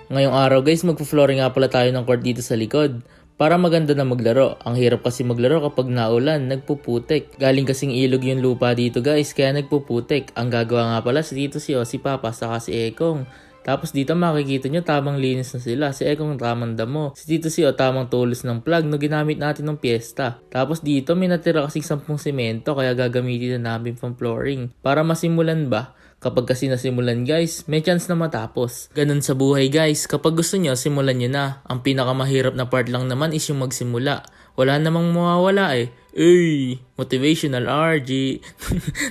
Ngayong araw guys, magpo-flooring nga pala tayo ng court dito sa likod. Para maganda na maglaro. Ang hirap kasi maglaro kapag naulan, nagpuputik. Galing kasing ilog yung lupa dito guys, kaya nagpuputik. Ang gagawa nga pala si Tito si si Papa, saka si Ekong. Tapos dito makikita nyo tamang linis na sila. Si Ekong tamang damo. Si Tito si tamang tulos ng plug no ginamit natin ng piyesta. Tapos dito may natira kasing 10 semento kaya gagamitin na namin pang flooring. Para masimulan ba? Kapag kasi nasimulan guys, may chance na matapos. Ganun sa buhay guys, kapag gusto nyo, simulan nyo na. Ang pinakamahirap na part lang naman is yung magsimula. Wala namang mawawala eh. Uy, motivational RG.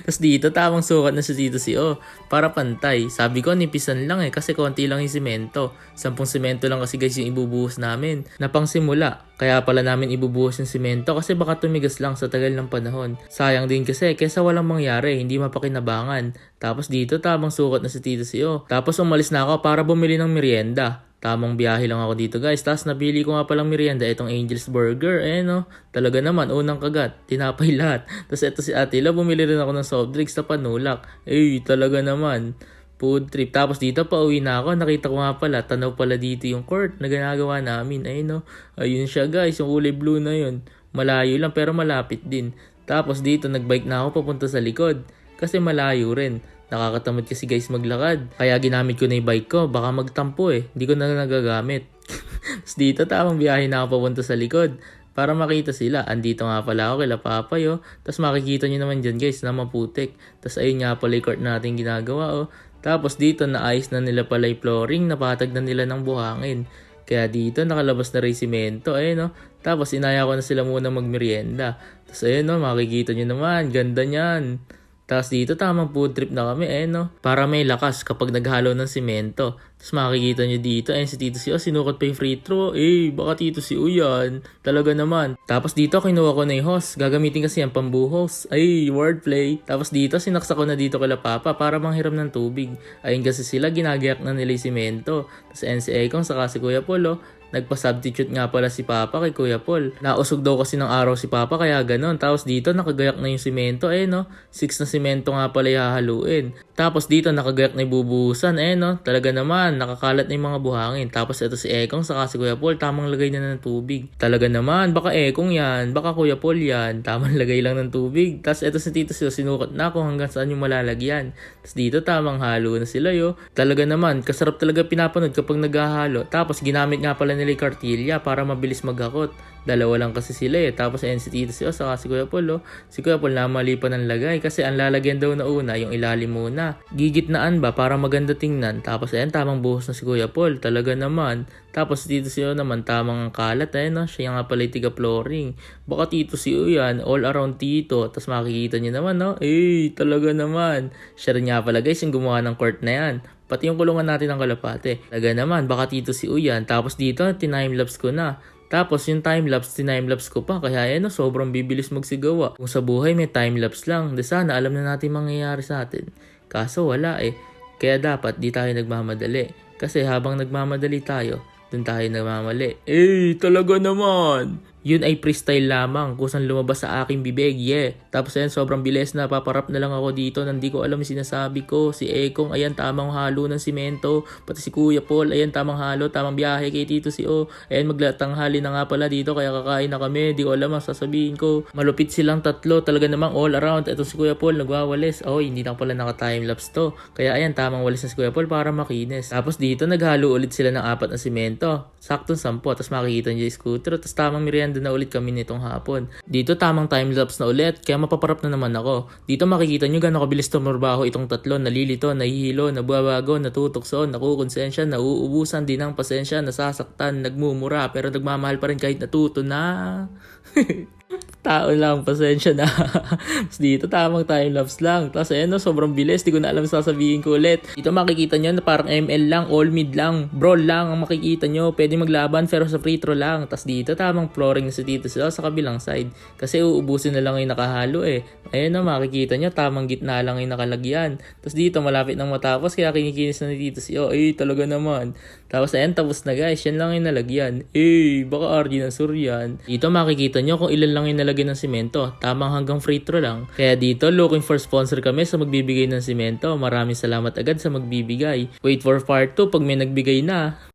Tapos dito tamang sukat na si Tito si para pantay. Sabi ko nipisan lang kasi konti lang yung simento. 10 semento lang kasi guys yung ibubuhos namin. Napang simula. Kaya pala namin ibubuhos yung simento kasi baka tumigas lang sa tagal ng panahon. Sayang din kasi kesa walang mangyari, hindi mapakinabangan. Tapos dito tamang sukat na si Tito si Tapos umalis na ako para bumili ng merienda. Tamang biyahe lang ako dito guys. Tapos napili ko nga palang merienda itong Angel's Burger. Talaga naman, unang kagat. Tinapay lahat. Tapos ito si Atila, bumili rin ako ng soft drinks na panulak. Talaga naman. Food trip. Tapos dito pa uwi na ako. Nakita ko nga pala, tanaw pala dito yung court na ginagawa namin. Ayun siya guys, yung kulay blue na yun. Malayo lang pero malapit din. Tapos dito nagbike na ako papunta sa likod. Kasi malayo rin. Nakakatamad kasi guys maglakad. Kaya ginamit ko na yung bike ko. Baka magtampo Hindi ko na nagagamit. Tapos dito tamang biyahe na ako papunta sa likod. Para makita sila. Andito nga pala ako kila Papay Tapos makikita nyo naman dyan guys na maputik. Tapos ayun nga pala yung court natin ginagawa Tapos dito naayos na nila pala yung flooring. Napatag na nila ng buhangin. Kaya dito nakalabas na rin simento. Tapos inaya ko na sila muna magmerienda. Tapos ayun makikita nyo naman. Ganda nyan. Tapos dito tamang food trip na kami Para may lakas kapag naghalo ng simento. Tapos makikita nyo dito si Tito si sinukat pa yung free throw. Baka Tito si yan. Talaga naman. Tapos dito kinuha ko na yung hose. Gagamitin kasi yung pambuhos. Wordplay. Tapos dito sinaksa ko na dito kala Papa para manghiram ng tubig. Ayun kasi sila ginagayak na nila yung simento. Tapos si Ekong saka si Kuya Paul Nagpa-substitute nga pala si Papa kay Kuya Paul. Nausog daw kasi ng araw si Papa kaya ganon. Tapos dito nakagayak na yung simento 6 na simento nga pala hahaluin. Tapos dito nakagayak na yung bubuhusan Talaga naman nakakalat na yung mga buhangin. Tapos ito si Ekong saka si Kuya Paul tamang lagay na ng tubig. Talaga naman baka Ekong yan, baka Kuya Paul yan. Tamang lagay lang ng tubig. Tapos ito si Tito sinukat na kung hanggang saan yung malalagyan. Tapos dito tamang halo na sila Talaga naman kasarap talaga pinapanood kapag naghahalo. Tapos ginamit nga pala nila kartilya para mabilis maghakot. Dalawa lang kasi sila Tapos si Tito saka si Kuya Paul Si Kuya Paul namali pa ng lagay kasi ang lalagyan daw na una yung ilalim muna. Gigitnaan ba para maganda tingnan. Tapos tamang buhos na si Kuya Paul. Talaga naman. Tapos Tito naman tamang kalat Siya nga pala tiga flooring. Baka Tito yan. All around Tito. Tapos makikita niyo naman talaga naman. Siya rin nga pala guys yung gumawa ng court na yan. Pati yung kulungan natin ng kalapate. Talaga naman, baka Tito si yan. Tapos dito, tinime-lapse ko na. Tapos yung time-lapse, tinime-lapse ko pa. Kaya sobrang bibilis magsigawa. Kung sa buhay may time-lapse lang, sana alam na natin mangyayari sa atin. Kaso wala Kaya dapat di tayo nagmamadali. Kasi habang nagmamadali tayo, dun tayo nagmamali. Talaga naman! Yun ay freestyle lamang kusang lumabas sa aking bibig, Tapos sobrang bilis na, paparap na lang ako dito, nandi ko alam yung sinasabi ko. Si Ekong, ayan tamang halo ng simento. Pati si Kuya Paul, ayan tamang halo, tamang biyahe kay Tito si Ayan maglatanghali na nga pala dito, kaya kakain na kami. Di ko alam ang sasabihin ko. Malupit silang tatlo, talaga namang all around. Ito si Kuya Paul, nagwawalis. Hindi lang pala naka-timelapse to. Kaya ayan, tamang walis na si Kuya Paul para makinis. Tapos dito, naghalo ulit sila ng 4 na simento. Saktong 10. Tapos makikita nyo yung scooter. Tapos tamang merienda na ulit kami nitong hapon. Dito tamang time-lapse na ulit, kaya mapaparap na naman ako. Dito makikita nyo gano'ng kabilis tumurbaho itong tatlo. Nalilito, nahihilo, nabuwabago, natutokso, nakukonsensya, nauubusan din ng pasensya, nasasaktan, nagmumura, pero nagmamahal pa rin kahit natuto na. Tao lang, pasensya na. Tapos dito tamang time-lapse lang. Tapos sobrang bilis. Di ko na alam sasabihin ko ulit. Dito makikita nyo na parang ML lang, all mid lang, brawl lang ang makikita nyo. Pwede maglaban pero sa free throw lang. Tapos dito tamang flooring na si Tito sa kabilang side. Kasi uubusin na lang yung nakahalo makikita nyo tamang gitna lang yung nakalagyan. Tapos dito malapit nang matapos kaya kinikinis na ni Tito talaga naman. Tapos tapos na guys. Yan lang yung nalagyan. Baka RG na suryan. Dito makikita nyo kung ilan lang yung nalagyan ng simento. Tamang hanggang free throw lang. Kaya dito, looking for sponsor kami sa magbibigay ng simento. Maraming salamat agad sa magbibigay. Wait for part 2 pag may nagbigay na.